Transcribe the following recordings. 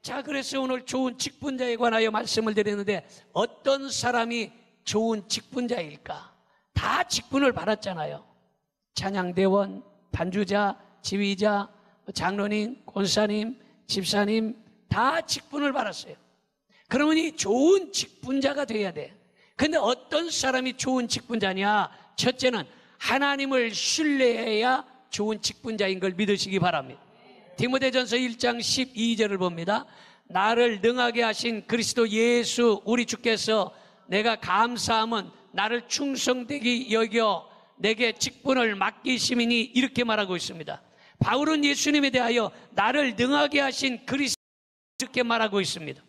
자, 그래서 오늘 좋은 직분자에 관하여 말씀을 드렸는데, 어떤 사람이 좋은 직분자일까? 다 직분을 받았잖아요. 찬양대원, 반주자, 지휘자, 장로님, 권사님, 집사님 다 직분을 받았어요. 그러면 이 좋은 직분자가 돼야 돼. 근데 어떤 사람이 좋은 직분자냐? 첫째는 하나님을 신뢰해야 좋은 직분자인 걸 믿으시기 바랍니다. 디모데전서 1장 12절을 봅니다. 나를 능하게 하신 그리스도 예수 우리 주께서 내가 감사함은 나를 충성되게 여겨 내게 직분을 맡기심이니, 이렇게 말하고 있습니다. 바울은 예수님에 대하여 나를 능하게 하신 그리스도 이렇게 말하고 있습니다.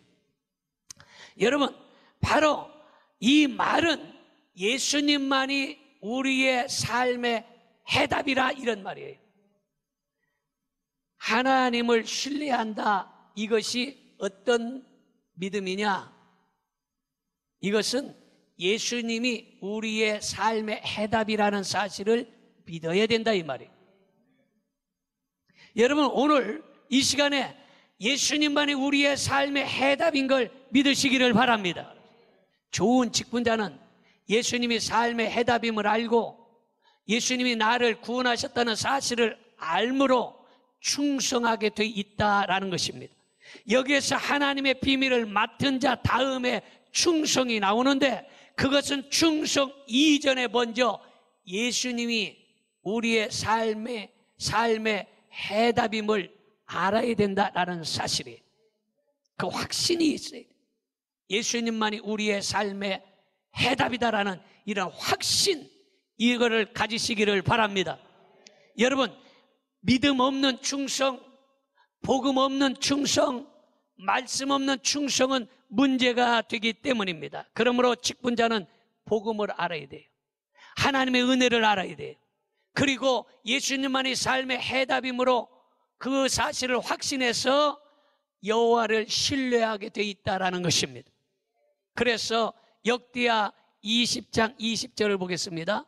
여러분, 바로 이 말은 예수님만이 우리의 삶의 해답이라, 이런 말이에요. 하나님을 신뢰한다. 이것이 어떤 믿음이냐? 이것은 예수님이 우리의 삶의 해답이라는 사실을 믿어야 된다, 이 말이에요. 여러분, 오늘 이 시간에 예수님만이 우리의 삶의 해답인 걸 믿으시기를 바랍니다. 좋은 직분자는 예수님이 삶의 해답임을 알고 예수님이 나를 구원하셨다는 사실을 알므로 충성하게 돼 있다라는 것입니다. 여기에서 하나님의 비밀을 맡은 자 다음에 충성이 나오는데, 그것은 충성 이전에 먼저 예수님이 우리의 삶의 해답임을 알아야 된다라는 사실이에요. 그 확신이 있어요. 예수님만이 우리의 삶의 해답이다라는 이런 확신, 이거를 가지시기를 바랍니다. 여러분, 믿음 없는 충성, 복음 없는 충성, 말씀 없는 충성은 문제가 되기 때문입니다. 그러므로 직분자는 복음을 알아야 돼요. 하나님의 은혜를 알아야 돼요. 그리고 예수님만이 삶의 해답이므로 그 사실을 확신해서 여호와를 신뢰하게 돼 있다라는 것입니다. 그래서 역대하 20장 20절을 보겠습니다.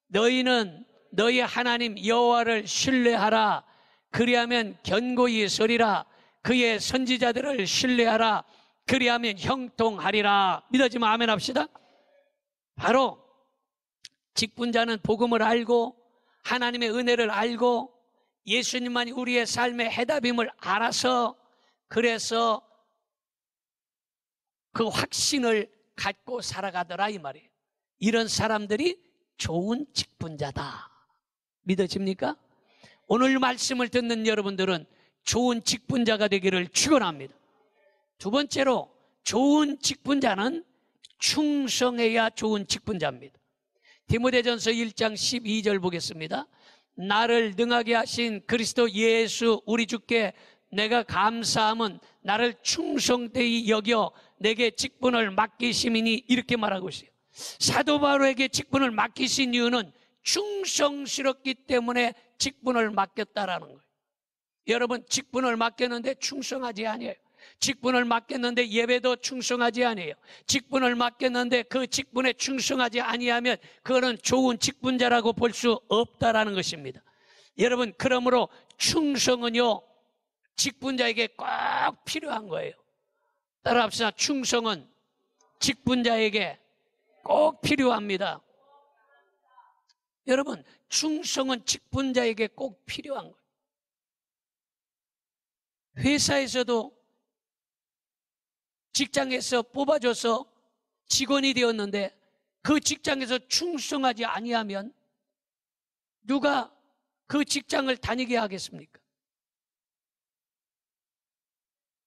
너희는 너희 하나님 여호와를 신뢰하라. 그리하면 견고히 서리라. 그의 선지자들을 신뢰하라. 그리하면 형통하리라. 믿어지면 아멘 합시다. 바로 직분자는 복음을 알고 하나님의 은혜를 알고 예수님만이 우리의 삶의 해답임을 알아서, 그래서 그 확신을 갖고 살아가더라, 이 말이에요. 이런 사람들이 좋은 직분자다. 믿어집니까? 오늘 말씀을 듣는 여러분들은 좋은 직분자가 되기를 축원합니다. 두 번째로, 좋은 직분자는 충성해야 좋은 직분자입니다. 디모데전서 1장 12절 보겠습니다. 나를 능하게 하신 그리스도 예수 우리 주께 내가 감사함은 나를 충성되이 여겨 내게 직분을 맡기심이니, 이렇게 말하고 있어요. 사도 바울에게 직분을 맡기신 이유는 충성스럽기 때문에 직분을 맡겼다라는 거예요. 여러분, 직분을 맡겼는데 충성하지 아니에요. 직분을 맡겼는데 예배도 충성하지 아니에요. 직분을 맡겼는데 그 직분에 충성하지 아니하면 그거는 좋은 직분자라고 볼 수 없다라는 것입니다. 여러분, 그러므로 충성은요, 직분자에게 꼭 필요한 거예요. 따라합시다. 충성은 직분자에게 꼭 필요합니다. 여러분, 충성은 직분자에게 꼭 필요한 거예요. 회사에서도 직장에서 뽑아줘서 직원이 되었는데 그 직장에서 충성하지 아니하면 누가 그 직장을 다니게 하겠습니까?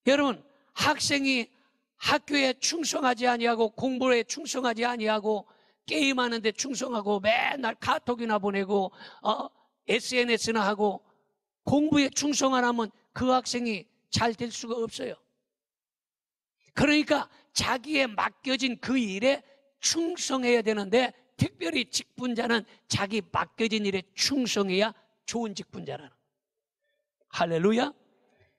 여러분, 학생이 학교에 충성하지 아니하고 공부에 충성하지 아니하고 게임하는데 충성하고 맨날 카톡이나 보내고 SNS나 하고 공부에 충성 안 하면 그 학생이 잘 될 수가 없어요. 그러니까 자기의 맡겨진 그 일에 충성해야 되는데, 특별히 직분자는 자기 맡겨진 일에 충성해야 좋은 직분자라는 거예요. 할렐루야.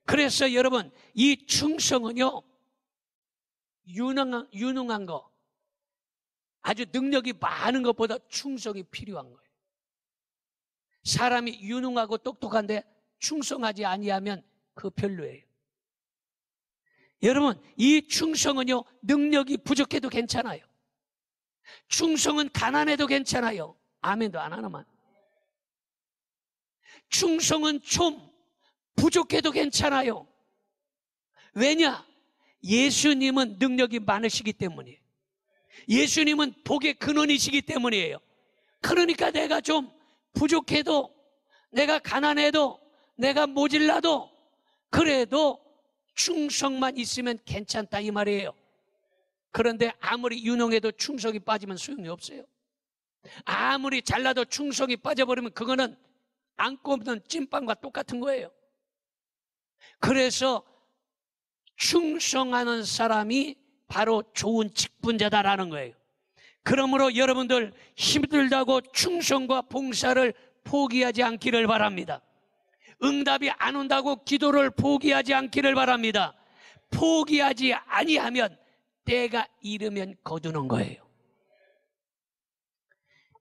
그래서 여러분, 이 충성은요, 유능한 거, 아주 능력이 많은 것보다 충성이 필요한 거예요. 사람이 유능하고 똑똑한데 충성하지 아니하면 그 별로예요. 여러분, 이 충성은요, 능력이 부족해도 괜찮아요. 충성은 가난해도 괜찮아요. 아멘도 안 하나만. 충성은 좀 부족해도 괜찮아요. 왜냐? 예수님은 능력이 많으시기 때문이에요. 예수님은 복의 근원이시기 때문이에요. 그러니까 내가 좀 부족해도, 내가 가난해도, 내가 모질라도, 그래도 충성만 있으면 괜찮다 이 말이에요. 그런데 아무리 유능해도 충성이 빠지면 소용이 없어요. 아무리 잘나도 충성이 빠져버리면 그거는 안고 없는 찐빵과 똑같은 거예요. 그래서 충성하는 사람이 바로 좋은 직분자다라는 거예요. 그러므로 여러분들 힘들다고 충성과 봉사를 포기하지 않기를 바랍니다. 응답이 안 온다고 기도를 포기하지 않기를 바랍니다. 포기하지 아니하면 때가 이르면 거두는 거예요.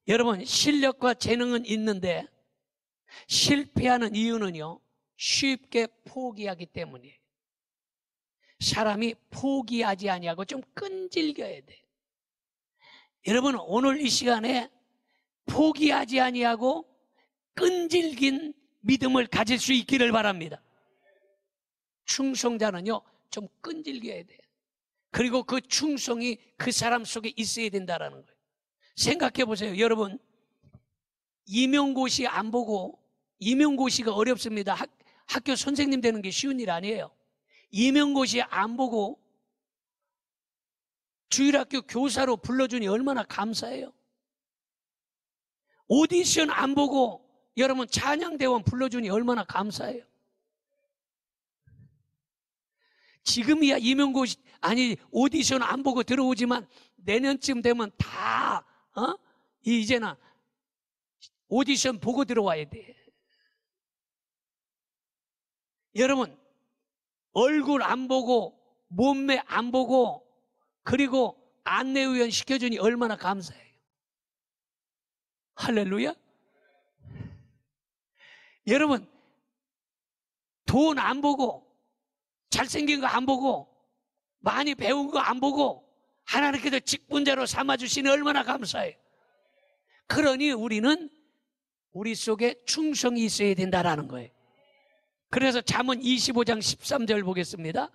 여러분, 실력과 재능은 있는데 실패하는 이유는요, 쉽게 포기하기 때문이에요. 사람이 포기하지 아니하고 좀 끈질겨야 돼요. 여러분, 오늘 이 시간에 포기하지 아니하고 끈질긴 믿음을 가질 수 있기를 바랍니다. 충성자는요, 좀 끈질겨야 돼요. 그리고 그 충성이 그 사람 속에 있어야 된다는 거예요. 생각해 보세요. 여러분, 임용고시 안 보고, 임용고시가 어렵습니다. 학교 선생님 되는 게 쉬운 일 아니에요. 임용고시 안 보고 주일학교 교사로 불러주니 얼마나 감사해요. 오디션 안 보고 여러분 찬양대원 불러주니 얼마나 감사해요. 지금이야 임용고시 아니 오디션 안 보고 들어오지만 내년쯤 되면 다 이제는 오디션 보고 들어와야 돼. 여러분, 얼굴 안 보고 몸매 안 보고 그리고 안내위원 시켜주니 얼마나 감사해요. 할렐루야. 여러분, 돈 안 보고 잘생긴 거 안 보고 많이 배운 거 안 보고 하나님께서 직분자로 삼아주시니 얼마나 감사해요. 그러니 우리는 우리 속에 충성이 있어야 된다라는 거예요. 그래서 잠언 25장 13절 보겠습니다.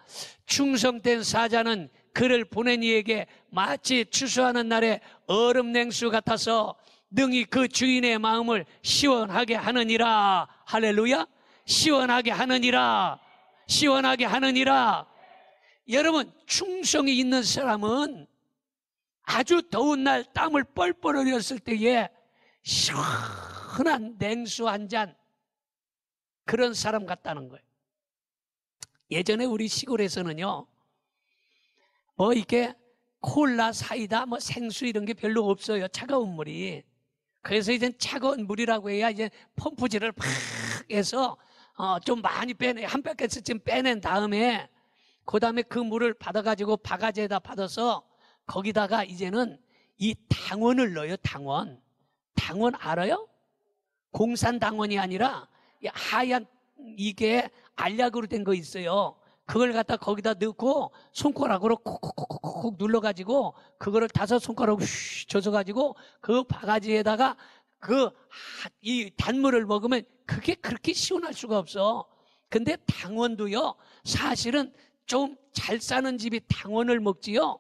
충성된 사자는 그를 보낸 이에게 마치 추수하는 날에 얼음 냉수 같아서 능히 그 주인의 마음을 시원하게 하느니라. 할렐루야. 시원하게 하느니라. 시원하게 하느니라. 여러분, 충성이 있는 사람은 아주 더운 날 땀을 뻘뻘 흘렸을 때에 시원한 냉수 한 잔, 그런 사람 같다는 거예요. 예전에 우리 시골에서는요, 뭐 이렇게 콜라, 사이다, 뭐 생수 이런 게 별로 없어요. 차가운 물이. 그래서 이제 차가운 물이라고 해야 이제 펌프질을 팍 해서 좀 많이 빼내, 한 뺏개쯤 빼낸 다음에 그 다음에 그 물을 받아가지고 바가지에다 받아서 거기다가 이제는 이 당원을 넣어요. 당원. 당원 알아요? 공산 당원이 아니라 하얀 이게 알약으로 된 거 있어요. 그걸 갖다 거기다 넣고 손가락으로 콕콕콕콕 눌러가지고 그거를 5손가락으로 휘 젖어가지고 그 바가지에다가 이 단물을 먹으면 그게 그렇게 시원할 수가 없어. 근데 당원도요, 사실은 좀 잘 사는 집이 당원을 먹지요,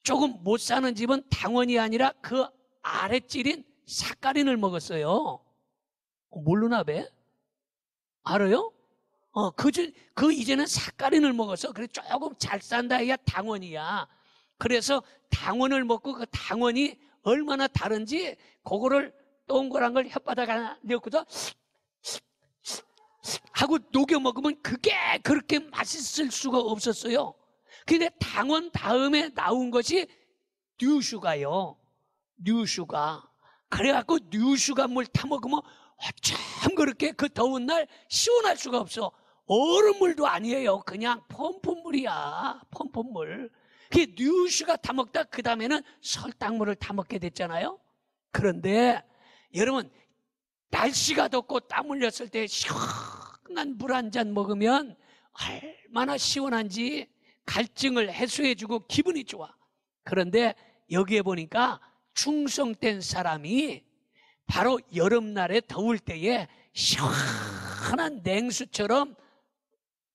조금 못 사는 집은 당원이 아니라 그 아랫질인 사카린을 먹었어요. 모르나 배? 알아요? 그 이제는 사카린을 먹어서 그래 조금 잘 산다 해야 당원이야. 그래서 당원을 먹고 그 당원이 얼마나 다른지 그거를 동그란 걸 혓바닥 하나 넣고도 하고 녹여 먹으면 그게 그렇게 맛있을 수가 없었어요. 근데 당원 다음에 나온 것이 뉴슈가요. 뉴슈가. 그래갖고 뉴슈가 물 타먹으면 참 그렇게 그 더운 날 시원할 수가 없어. 얼음물도 아니에요. 그냥 펌프물이야. 펌프물. 그 뉴슈가 타먹다 그 다음에는 설탕물을 타먹게 됐잖아요. 그런데 여러분, 날씨가 덥고 땀 흘렸을 때 시원한 물 한 잔 먹으면 얼마나 시원한지 갈증을 해소해주고 기분이 좋아. 그런데 여기에 보니까 충성된 사람이 바로 여름날에 더울 때에 시원한 냉수처럼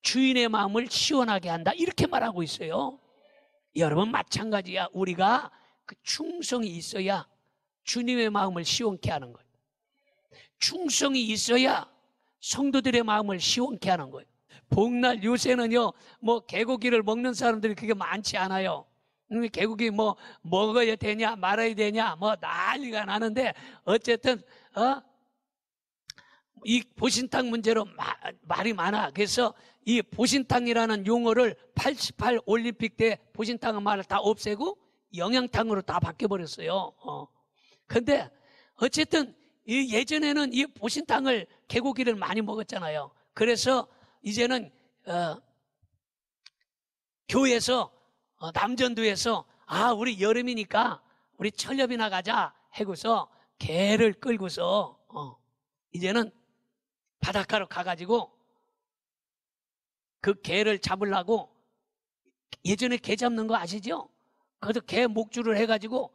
주인의 마음을 시원하게 한다, 이렇게 말하고 있어요. 여러분 마찬가지야. 우리가 그 충성이 있어야 주님의 마음을 시원케 하는 거예요. 충성이 있어야 성도들의 마음을 시원케 하는 거예요. 복날 요새는요, 뭐 개고기를 먹는 사람들이 그게 많지 않아요. 개고기 뭐 먹어야 되냐 말아야 되냐 뭐 난리가 나는데, 어쨌든 이 보신탕 문제로 말이 많아. 그래서 이 보신탕이라는 용어를 88 올림픽 때 보신탕의 말을 다 없애고 영양탕으로 다 바뀌어버렸어요. 근데 어쨌든 예전에는 이 보신탕을, 개고기를 많이 먹었잖아요. 그래서 이제는 교회에서 남전도에서 우리 여름이니까 우리 철렵이나 가자 하고서 개를 끌고서 이제는 바닷가로 가가지고 그 개를 잡으려고, 예전에 개 잡는 거 아시죠? 그래도 개 목줄을 해가지고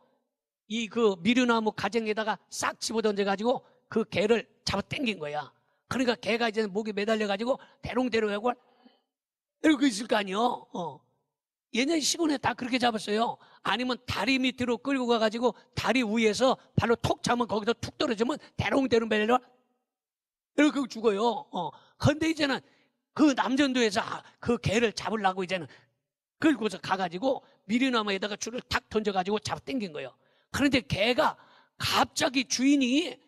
이 그 미류나무 가정에다가 싹 집어던져가지고 그 개를 잡아 당긴 거야. 그러니까 개가 이제 목에 매달려가지고 대롱대롱 하고 이러고 있을 거 아니요. 예전 시골에 다 그렇게 잡았어요. 아니면 다리 밑으로 끌고 가가지고 다리 위에서 발로 톡 차면 거기서 툭 떨어지면 대롱대롱 매달려 이렇게 죽어요. 근데 이제는 그 남전도에서 그 개를 잡으려고 이제는 끌고서 가가지고 미리나무에다가 줄을 탁 던져가지고 잡아 당긴 거예요. 그런데 개가 갑자기 주인이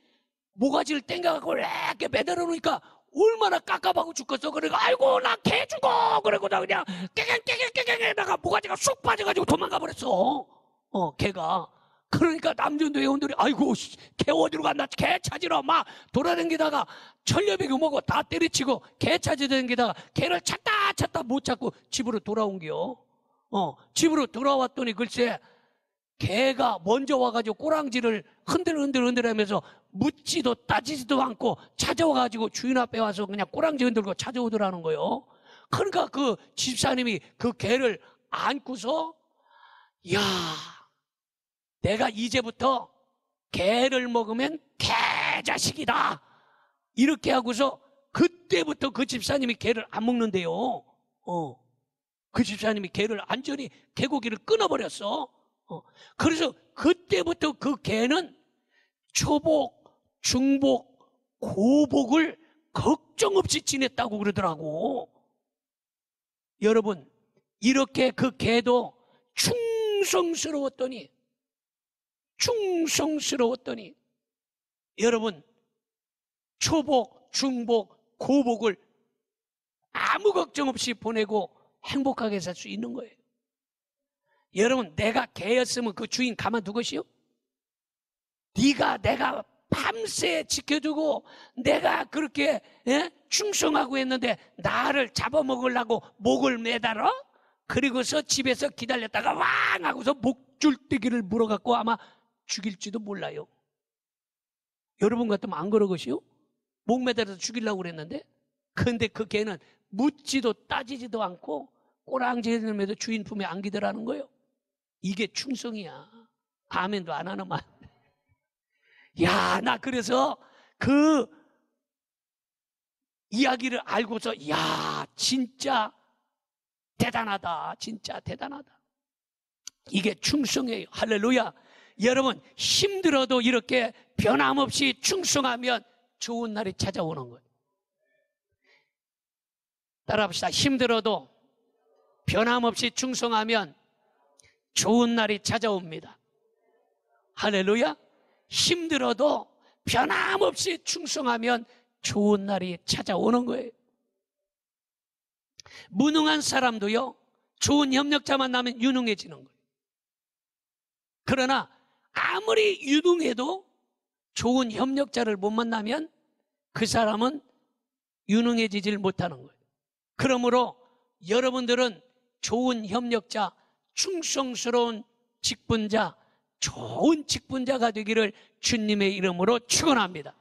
모가지를 당겨갖고 이렇게 매달아 놓으니까 얼마나 깝깝하고 죽겠어. 그래가 아이고 나 개 죽어. 그러고 나 그냥 깨갱깨갱깨갱에다가 모가지가 쑥 빠져가지고 도망가 버렸어. 개가. 그러니까 남전도 회원들이 아이고 개 어디로 간다, 개 찾으러 막 돌아다니다가 철렵이고 뭐고 다 때려치고 개 찾아다니다가 개를 찾다 못 찾고 집으로 돌아온겨. 집으로 돌아왔더니 글쎄 개가 먼저 와가지고 꼬랑지를 흔들 하면서 묻지도 따지지도 않고 찾아와가지고 주인 앞에 와서 그냥 꼬랑지 흔들고 찾아오더라는 거예요. 그러니까 그 집사님이 그 개를 안고서 야, 내가 이제부터 개를 먹으면 개자식이다, 이렇게 하고서 그때부터 그 집사님이 개를 안 먹는데요. 그 집사님이 개를 완전히 개고기를 끊어버렸어. 그래서 그때부터 그 개는 초복, 중복, 고복을 걱정 없이 지냈다고 그러더라고. 여러분, 이렇게 그 개도 충성스러웠더니 여러분 초복, 중복, 고복을 아무 걱정 없이 보내고 행복하게 살 수 있는 거예요. 여러분, 내가 개였으면 그 주인 가만두겠시요? 내가 밤새 지켜주고 내가 그렇게 충성하고 했는데 나를 잡아먹으려고 목을 매달아? 그리고서 집에서 기다렸다가 왕 하고서 목줄대기를 물어갖고 아마 죽일지도 몰라요. 여러분 같으면 안 그러겠시요? 목 매달아서 죽이려고 그랬는데, 근데 그 개는 묻지도 따지지도 않고 꼬랑지에도 주인 품에 안기더라는 거예요. 이게 충성이야. 아멘도 안 하는 말. 야, 나 그래서 그 이야기를 알고서 야, 진짜 대단하다. 진짜 대단하다. 이게 충성이에요. 할렐루야. 여러분, 힘들어도 이렇게 변함없이 충성하면 좋은 날이 찾아오는 거예요. 따라합시다. 힘들어도 변함없이 충성하면 좋은 날이 찾아옵니다. 할렐루야. 힘들어도 변함없이 충성하면 좋은 날이 찾아오는 거예요. 무능한 사람도요, 좋은 협력자 만나면 유능해지는 거예요. 그러나 아무리 유능해도 좋은 협력자를 못 만나면 그 사람은 유능해지질 못하는 거예요. 그러므로 여러분들은 좋은 협력자, 충성스러운 직분자, 좋은 직분자가 되기를 주님의 이름으로 축원합니다.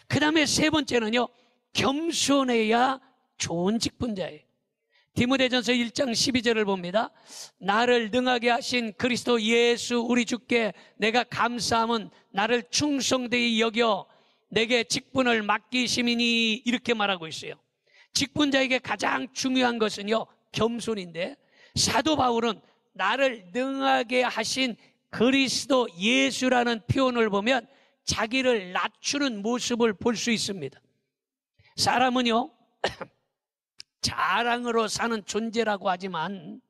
그 다음에 세 번째는요, 겸손해야 좋은 직분자예요. 디모데전서 1장 12절을 봅니다. 나를 능하게 하신 그리스도 예수 우리 주께 내가 감사함은 나를 충성되이 여겨 내게 직분을 맡기심이니, 이렇게 말하고 있어요. 직분자에게 가장 중요한 것은요, 겸손인데, 사도 바울은 나를 능하게 하신 그리스도 예수라는 표현을 보면 자기를 낮추는 모습을 볼 수 있습니다. 사람은요 자랑으로 사는 존재라고 하지만,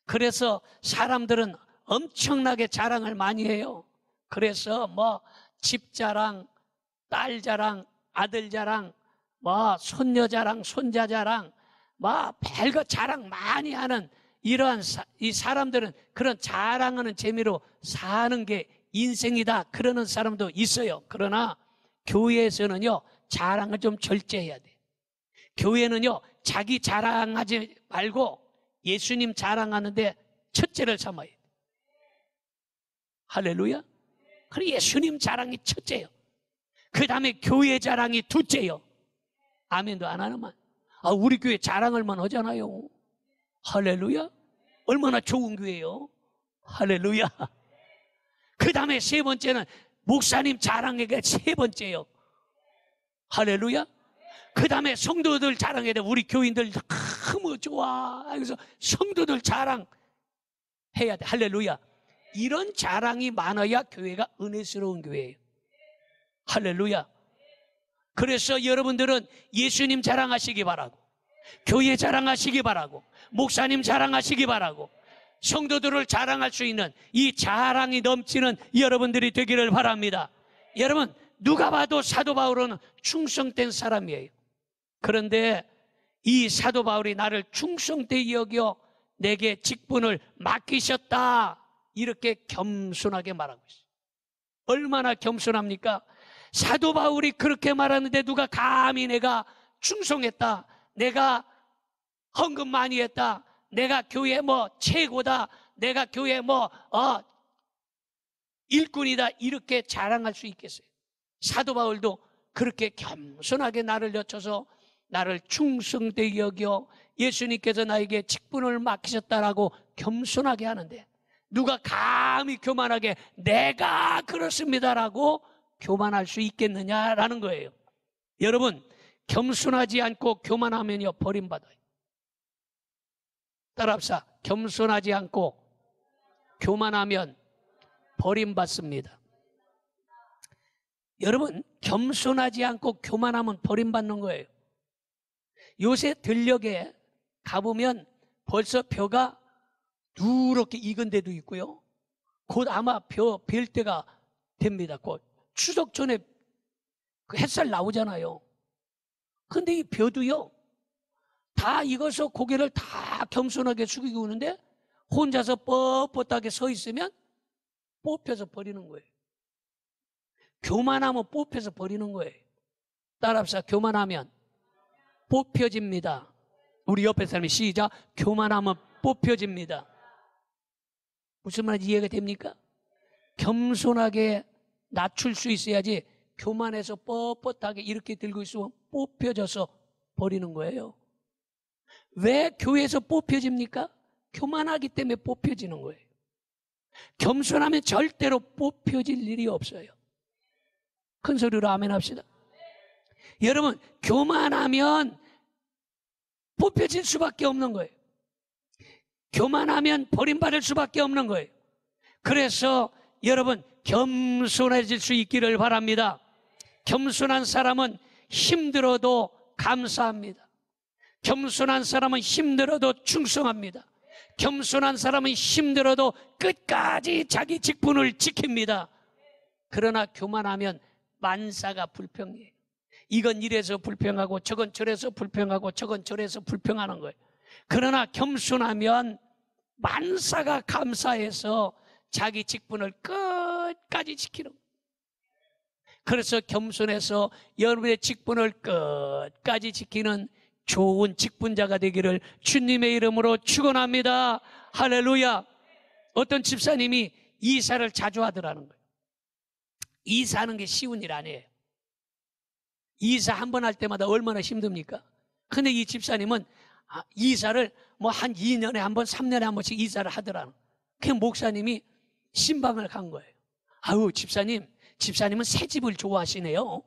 그래서 사람들은 엄청나게 자랑을 많이 해요. 그래서 뭐 집 자랑, 딸 자랑, 아들 자랑, 뭐 손녀 자랑, 손자 자랑, 뭐 별거 자랑 많이 하는 이러한 이 사람들은 그런 자랑하는 재미로 사는 게 인생이다, 그러는 사람도 있어요. 그러나 교회에서는요 자랑을 좀 절제해야 돼. 교회는요 자기 자랑하지 말고 예수님 자랑하는데 첫째를 삼아야 돼. 할렐루야. 그리고 예수님 자랑이 첫째예요. 그 다음에 교회 자랑이 둘째예요. 아멘도 안 하는만. 우리 교회 자랑을만 하잖아요. 할렐루야. 얼마나 좋은 교회예요. 할렐루야. 그 다음에 세 번째는 목사님 자랑에게 세 번째예요. 할렐루야. 그 다음에 성도들 자랑해야 돼. 우리 교인들 너무 좋아. 그래서 성도들 자랑해야 돼. 할렐루야. 이런 자랑이 많아야 교회가 은혜스러운 교회예요. 할렐루야. 그래서 여러분들은 예수님 자랑하시기 바라고, 교회 자랑하시기 바라고, 목사님 자랑하시기 바라고, 성도들을 자랑할 수 있는 이 자랑이 넘치는 여러분들이 되기를 바랍니다. 여러분, 누가 봐도 사도 바울은 충성된 사람이에요. 그런데 이 사도 바울이 나를 충성되이 여겨 내게 직분을 맡기셨다, 이렇게 겸손하게 말하고 있어요. 얼마나 겸손합니까? 사도 바울이 그렇게 말하는데 누가 감히 내가 충성했다, 내가 헌금 많이 했다, 내가 교회 뭐 최고다, 내가 교회 뭐 일꾼이다, 이렇게 자랑할 수 있겠어요? 사도 바울도 그렇게 겸손하게 나를 여쳐서 나를 충성되게 여겨 예수님께서 나에게 직분을 맡기셨다라고 겸손하게 하는데, 누가 감히 교만하게 내가 그렇습니다라고 교만할 수 있겠느냐라는 거예요. 여러분, 겸손하지 않고 교만하면요 버림받아요. 따라합시다. 겸손하지 않고 교만하면 버림받습니다. 여러분, 겸손하지 않고 교만하면 버림받는 거예요. 요새 들녘에 가보면 벌써 벼가 누렇게 익은 데도 있고요, 곧 아마 벼 벨 때가 됩니다. 곧 추석 전에 그 햇살 나오잖아요. 근데 이 벼도요 다 익어서 고개를 다 겸손하게 숙이고 오는데 혼자서 뻣뻣하게 서 있으면 뽑혀서 버리는 거예요. 교만하면 뽑혀서 버리는 거예요. 따라합시다. 교만하면 뽑혀집니다. 우리 옆에 사람이 시작. 교만하면 뽑혀집니다. 무슨 말인지 이해가 됩니까? 겸손하게 낮출 수 있어야지 교만해서 뻣뻣하게 이렇게 들고 있으면 뽑혀져서 버리는 거예요. 왜 교회에서 뽑혀집니까? 교만하기 때문에 뽑혀지는 거예요. 겸손하면 절대로 뽑혀질 일이 없어요. 큰 소리로 아멘 합시다. 여러분, 교만하면 뽑혀질 수밖에 없는 거예요. 교만하면 버림받을 수밖에 없는 거예요. 그래서 여러분, 겸손해질 수 있기를 바랍니다. 겸손한 사람은 힘들어도 감사합니다. 겸손한 사람은 힘들어도 충성합니다. 겸손한 사람은 힘들어도 끝까지 자기 직분을 지킵니다. 그러나 교만하면 만사가 불평이에요. 이건 이래서 불평하고 저건 저래서 불평하고 저건 저래서 불평하는 거예요. 그러나 겸손하면 만사가 감사해서 자기 직분을 끝까지 지키는 거예요. 그래서 겸손해서 여러분의 직분을 끝까지 지키는 좋은 직분자가 되기를 주님의 이름으로 축원합니다. 할렐루야. 어떤 집사님이 이사를 자주 하더라는 거예요. 이사하는 게 쉬운 일 아니에요. 이사 한 번 할 때마다 얼마나 힘듭니까? 근데 이 집사님은 이사를 뭐 한 2년에 한 번, 3년에 한 번씩 이사를 하더라는. 그 목사님이 신방을 간 거예요. 아유, 집사님은 새 집을 좋아하시네요.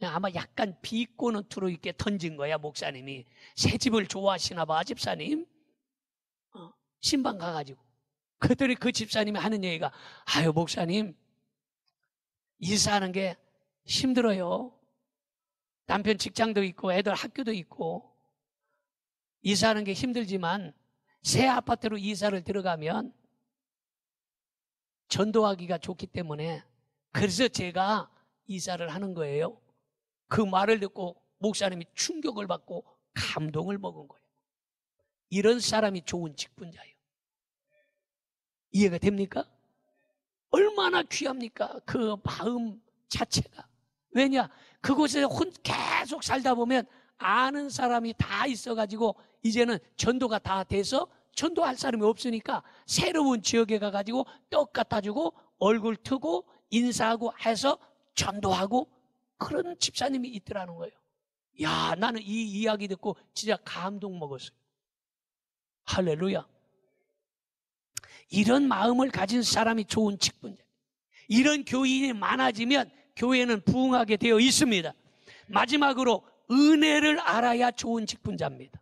아마 약간 비꼬는 투로 이렇게 던진 거야, 목사님이. 새 집을 좋아하시나 봐, 집사님. 신방 가가지고. 그랬더니 그 집사님이 하는 얘기가, 아유, 목사님, 이사하는 게 힘들어요. 남편 직장도 있고 애들 학교도 있고 이사하는 게 힘들지만 새 아파트로 이사를 들어가면 전도하기가 좋기 때문에 그래서 제가 이사를 하는 거예요. 그 말을 듣고 목사님이 충격을 받고 감동을 먹은 거예요. 이런 사람이 좋은 직분자예요. 이해가 됩니까? 얼마나 귀합니까? 그 마음 자체가. 왜냐? 그곳에 계속 살다 보면 아는 사람이 다 있어가지고 이제는 전도가 다 돼서 전도할 사람이 없으니까 새로운 지역에 가가지고 떡 갖다 주고 얼굴 트고 인사하고 해서 전도하고 그런 집사님이 있더라는 거예요. 야, 나는 이 이야기 듣고 진짜 감동 먹었어요. 할렐루야. 이런 마음을 가진 사람이 좋은 직분자. 이런 교인이 많아지면 교회는 부흥하게 되어 있습니다. 마지막으로 은혜를 알아야 좋은 직분자입니다.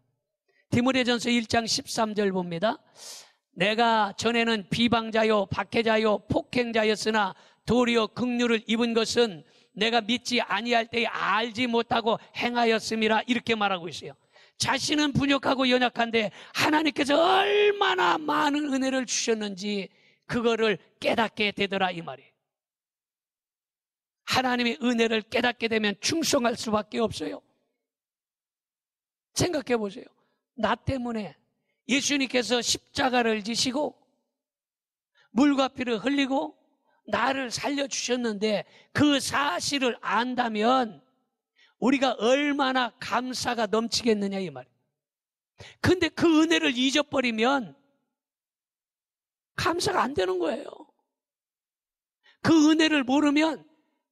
디모데전서 1장 13절 봅니다. 내가 전에는 비방자요 박해자요 폭행자였으나 도리어 긍휼을 입은 것은 내가 믿지 아니할 때에 알지 못하고 행하였음이라 이렇게 말하고 있어요. 자신은 부족하고 연약한데 하나님께서 얼마나 많은 은혜를 주셨는지 그거를 깨닫게 되더라 이 말이에요. 하나님의 은혜를 깨닫게 되면 충성할 수밖에 없어요. 생각해 보세요. 나 때문에 예수님께서 십자가를 지시고 물과 피를 흘리고 나를 살려주셨는데 그 사실을 안다면 우리가 얼마나 감사가 넘치겠느냐 이 말이에요. 근데 그 은혜를 잊어버리면 감사가 안 되는 거예요. 그 은혜를 모르면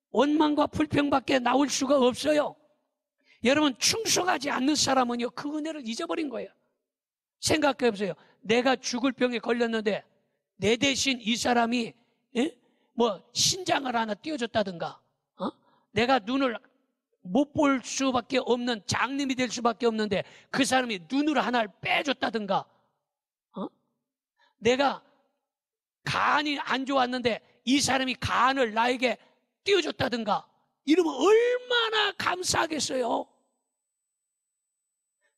원망과 불평밖에 나올 수가 없어요. 여러분, 충성하지 않는 사람은요 그 은혜를 잊어버린 거예요. 생각해 보세요. 내가 죽을 병에 걸렸는데 내 대신 이 사람이 뭐 신장을 하나 띄워줬다든가 내가 눈을 못 볼 수밖에 없는 장님이 될 수밖에 없는데 그 사람이 눈을 하나를 빼줬다든가 내가 간이 안 좋았는데 이 사람이 간을 나에게 띄워줬다든가 이러면 얼마나 감사하겠어요.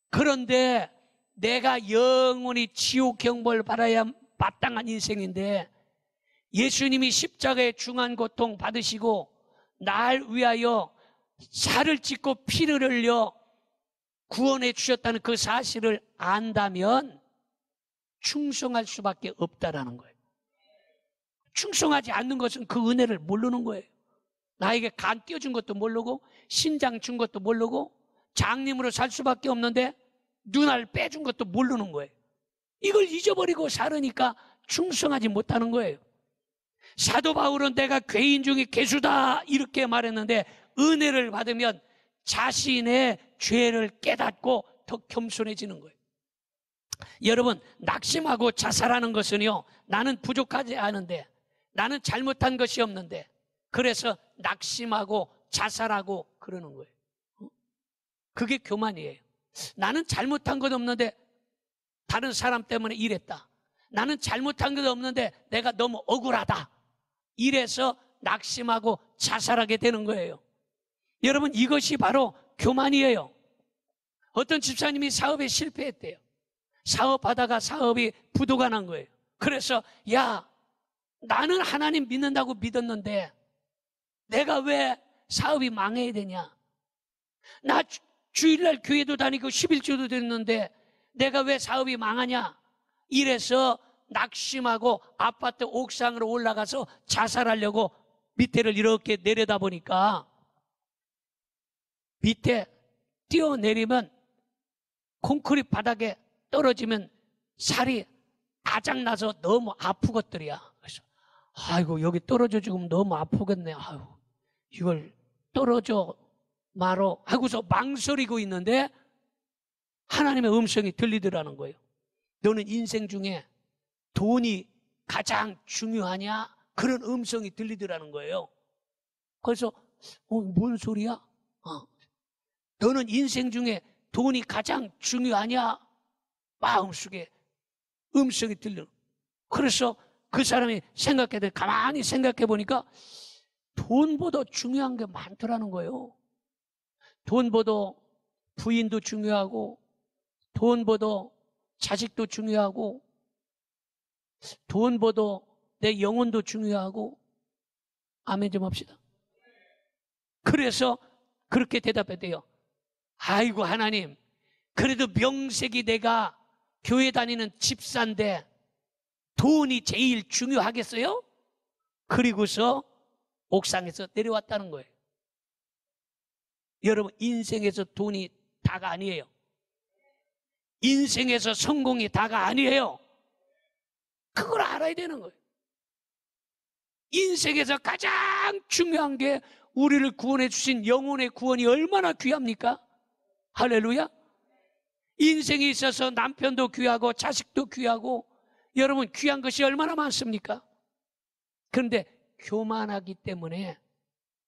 그런데 내가 영원히 지옥 경보를 받아야 마땅한 인생인데 예수님이 십자가의 중한 고통 받으시고 날 위하여 살을 찢고 피를 흘려 구원해 주셨다는 그 사실을 안다면 충성할 수밖에 없다라는 거예요. 충성하지 않는 것은 그 은혜를 모르는 거예요. 나에게 간 띄워준 것도 모르고 신장 준 것도 모르고 장님으로 살 수밖에 없는데 눈알 빼준 것도 모르는 거예요. 이걸 잊어버리고 살으니까 충성하지 못하는 거예요. 사도 바울은 내가 괴인 중에 괴수다 이렇게 말했는데 은혜를 받으면 자신의 죄를 깨닫고 더 겸손해지는 거예요. 여러분, 낙심하고 자살하는 것은요, 나는 부족하지 않은데 나는 잘못한 것이 없는데 그래서 낙심하고 자살하고 그러는 거예요. 그게 교만이에요. 나는 잘못한 것 없는데 다른 사람 때문에 이랬다. 나는 잘못한 것 없는데 내가 너무 억울하다. 이래서 낙심하고 자살하게 되는 거예요. 여러분, 이것이 바로 교만이에요. 어떤 집사님이 사업에 실패했대요. 사업하다가 사업이 부도가 난 거예요. 그래서 야, 나는 하나님 믿는다고 믿었는데 내가 왜 사업이 망해야 되냐? 나 주일날 교회도 다니고 11조도 됐는데 내가 왜 사업이 망하냐? 이래서 낙심하고 아파트 옥상으로 올라가서 자살하려고 밑에를 이렇게 내려다 보니까 밑에 뛰어내리면 콘크리트 바닥에 떨어지면 살이 아작나서 너무 아프겠더리야. 그래서 아이고 여기 떨어져 죽으면 너무 아프겠네. 아유 이걸 떨어져 말어 하고서 망설이고 있는데 하나님의 음성이 들리더라는 거예요. 너는 인생 중에 돈이 가장 중요하냐? 그런 음성이 들리더라는 거예요. 그래서 뭔 소리야? 너는 인생 중에 돈이 가장 중요하냐? 마음속에 음성이 들려. 그래서 그 사람이 가만히 생각해 보니까 돈보다 중요한 게 많더라는 거예요. 돈보다 부인도 중요하고, 돈보다 자식도 중요하고, 돈보다 내 영혼도 중요하고. 아멘 좀 합시다. 그래서 그렇게 대답했대요. 아이고 하나님, 그래도 명색이 내가 교회 다니는 집사인데 돈이 제일 중요하겠어요? 그리고서 옥상에서 내려왔다는 거예요. 여러분, 인생에서 돈이 다가 아니에요. 인생에서 성공이 다가 아니에요. 그걸 알아야 되는 거예요. 인생에서 가장 중요한 게 우리를 구원해 주신 영혼의 구원이 얼마나 귀합니까? 할렐루야. 인생에 있어서 남편도 귀하고 자식도 귀하고, 여러분 귀한 것이 얼마나 많습니까? 그런데 교만하기 때문에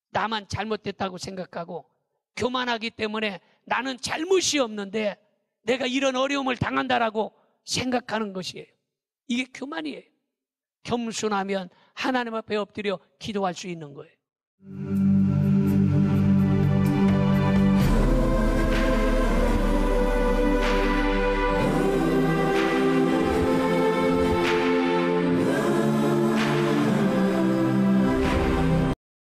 나만 잘못됐다고 생각하고, 교만하기 때문에 나는 잘못이 없는데 내가 이런 어려움을 당한다라고 생각하는 것이에요. 이게 교만이에요. 겸손하면 하나님 앞에 엎드려 기도할 수 있는 거예요.